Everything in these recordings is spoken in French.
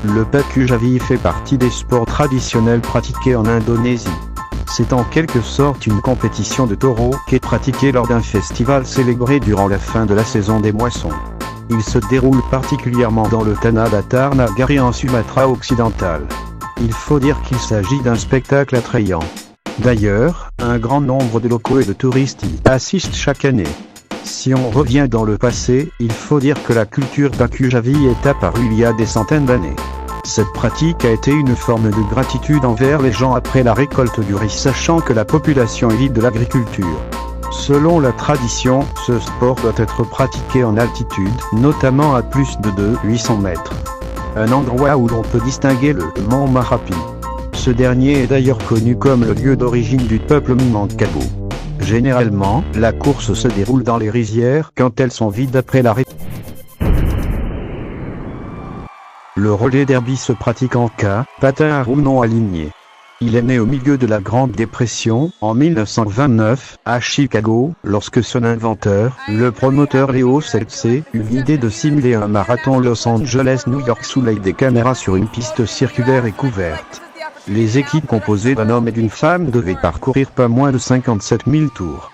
Le pacu-javi fait partie des sports traditionnels pratiqués en Indonésie. C'est en quelque sorte une compétition de taureaux qui est pratiquée lors d'un festival célébré durant la fin de la saison des moissons. Il se déroule particulièrement dans le Tanah Datar Nagari en Sumatra occidental. Il faut dire qu'il s'agit d'un spectacle attrayant. D'ailleurs, un grand nombre de locaux et de touristes y assistent chaque année. Si on revient dans le passé, il faut dire que la culture pacu-javi est apparue il y a des centaines d'années. Cette pratique a été une forme de gratitude envers les gens après la récolte du riz, sachant que la population vit de l'agriculture. Selon la tradition, ce sport doit être pratiqué en altitude, notamment à plus de 800 mètres. Un endroit où l'on peut distinguer le mont Marapi. Ce dernier est d'ailleurs connu comme le lieu d'origine du peuple Minangkabau. Généralement, la course se déroule dans les rizières quand elles sont vides après la récolte. Le relais derby se pratique en patin à roues non aligné. Il est né au milieu de la Grande Dépression, en 1929, à Chicago, lorsque son inventeur, le promoteur Leo Seltzer, eut l'idée de simuler un marathon Los Angeles-New York sous l'œil des caméras sur une piste circulaire et couverte. Les équipes composées d'un homme et d'une femme devaient parcourir pas moins de 57 000 tours.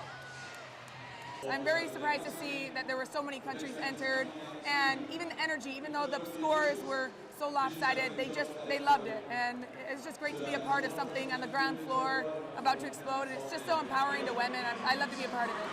I'm very surprised to see that there were so many countries entered, and even the energy, even though the scores were so lopsided, they loved it, and it's just great to be a part of something on the ground floor about to explode, and it's just so empowering to women. I love to be a part of it.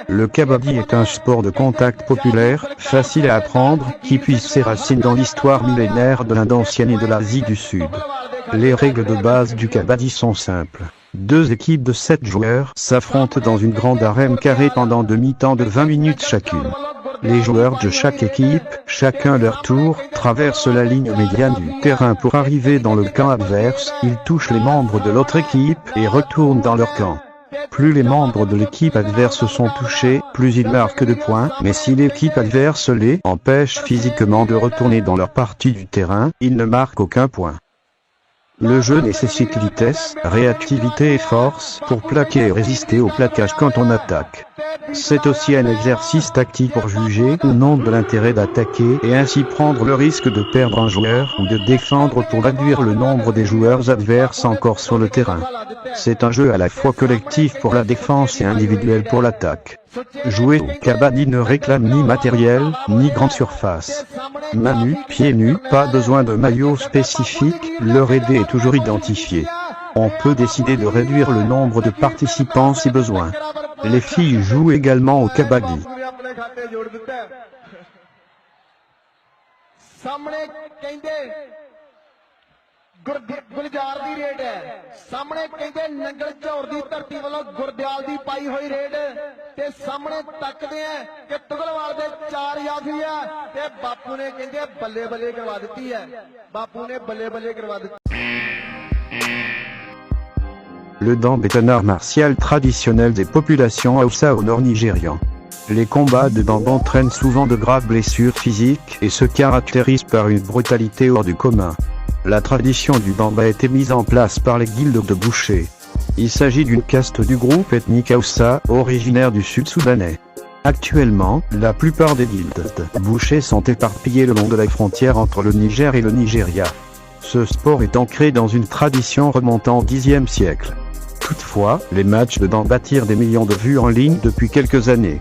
Le kabaddi est un sport de contact populaire, facile à apprendre, qui puise ses racines dans l'histoire millénaire de l'Inde ancienne et de l'Asie du Sud. Les règles de base du kabaddi sont simples. Deux équipes de 7 joueurs s'affrontent dans une grande arène carrée pendant demi-temps de 20 minutes chacune. Les joueurs de chaque équipe, chacun leur tour, traversent la ligne médiane du terrain pour arriver dans le camp adverse, ils touchent les membres de l'autre équipe et retournent dans leur camp. Plus les membres de l'équipe adverse sont touchés, plus ils marquent de points, mais si l'équipe adverse les empêche physiquement de retourner dans leur partie du terrain, ils ne marquent aucun point. Le jeu nécessite vitesse, réactivité et force pour plaquer et résister au plaquage quand on attaque. C'est aussi un exercice tactique pour juger ou non de l'intérêt d'attaquer et ainsi prendre le risque de perdre un joueur ou de défendre pour réduire le nombre des joueurs adverses encore sur le terrain. C'est un jeu à la fois collectif pour la défense et individuel pour l'attaque. Jouer au kabaddi ne réclame ni matériel, ni grande surface. Main nue, pieds nus, pas besoin de maillot spécifique, leur aidé est toujours identifié. On peut décider de réduire le nombre de participants si besoin. Les filles jouent également au kabaddi. Gulzar ਦੀ ਰੇਡ ਹੈ ਸਾਹਮਣੇ ਕਹਿੰਦੇ ਨੰਗਲ ਝੌਰ ਦੀ ਧਰਤੀ ਵੱਲੋਂ ਗੁਰਦਿਆਲ ਦੀ ਪਾਈ ਹੋਈ ਰੇਡ ਤੇ ਸਾਹਮਣੇ ਤੱਕਦੇ ਆ ਕਿ ਤੁਗਲਵਾਲ ਦੇ 4 ਯਾਫੀ ਆ ਤੇ ਬਾਪੂ ਨੇ ਕਹਿੰਦੇ ਬੱਲੇ ਬੱਲੇ ਕਰਵਾ ਦਿੱਤੀ ਹੈ ਬਾਪੂ ਨੇ ਬੱਲੇ ਬੱਲੇ ਕਰਵਾ ਦਿੱਤੀ Le dambe est un art martial traditionnel des populations Hausa au nord nigérian. Les combats de dambe entraînent souvent de graves blessures physiques et se caractérisent par une brutalité hors du commun. La tradition du dambe a été mise en place par les guildes de bouchers. Il s'agit d'une caste du groupe ethnique Hausa, originaire du sud soudanais. Actuellement, la plupart des guildes de bouchers sont éparpillées le long de la frontière entre le Niger et le Nigeria. Ce sport est ancré dans une tradition remontant au Xe siècle. Toutefois, les matchs de dambe attirent des millions de vues en ligne depuis quelques années.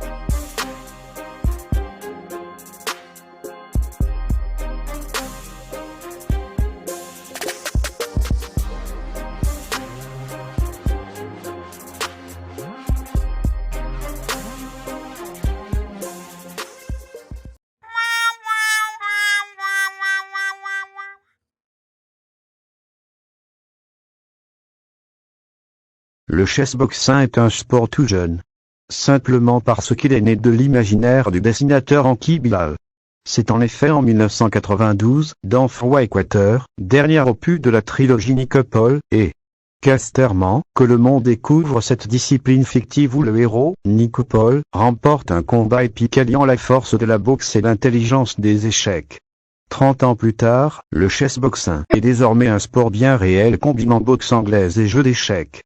Le chessboxing est un sport tout jeune. Simplement parce qu'il est né de l'imaginaire du dessinateur Enki Bilal. C'est en effet en 1992, dans Froid Équateur, dernier opus de la trilogie Nicopole, et Casterman, que le monde découvre cette discipline fictive où le héros, Nicopole, remporte un combat épique alliant la force de la boxe et l'intelligence des échecs. 30 ans plus tard, le chessboxing est désormais un sport bien réel combinant boxe anglaise et jeux d'échecs.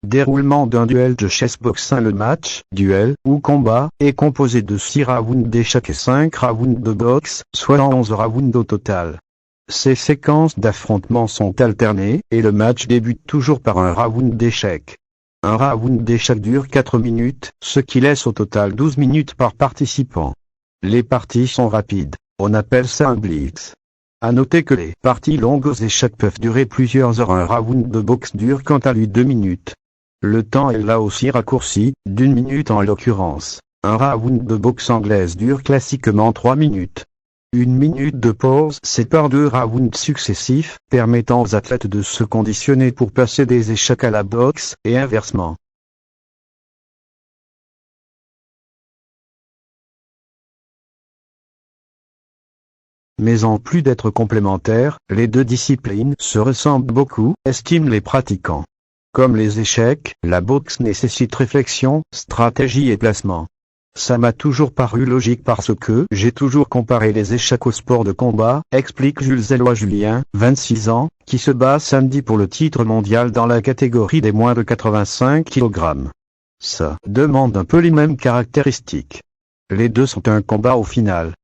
Déroulement d'un duel de chessboxing. Le match, duel, ou combat, est composé de 6 rounds d'échecs et 5 rounds de boxe, soit 11 rounds au total. Ces séquences d'affrontements sont alternées, et le match débute toujours par un round d'échecs. Un round d'échecs dure 4 minutes, ce qui laisse au total 12 minutes par participant. Les parties sont rapides, on appelle ça un blitz. À noter que les parties longues aux échecs peuvent durer plusieurs heures. Un round de boxe dure quant à lui 2 minutes. Le temps est là aussi raccourci, d'1 minute en l'occurrence. Un round de boxe anglaise dure classiquement 3 minutes. 1 minute de pause sépare 2 rounds successifs, permettant aux athlètes de se conditionner pour passer des échecs à la boxe, et inversement. Mais en plus d'être complémentaires, les deux disciplines se ressemblent beaucoup, estiment les pratiquants. Comme les échecs, la boxe nécessite réflexion, stratégie et placement. Ça m'a toujours paru logique parce que j'ai toujours comparé les échecs au sport de combat, explique Jules Éloi Julien, 26 ans, qui se bat samedi pour le titre mondial dans la catégorie des moins de 85 kg. Ça demande un peu les mêmes caractéristiques. Les deux sont un combat au final.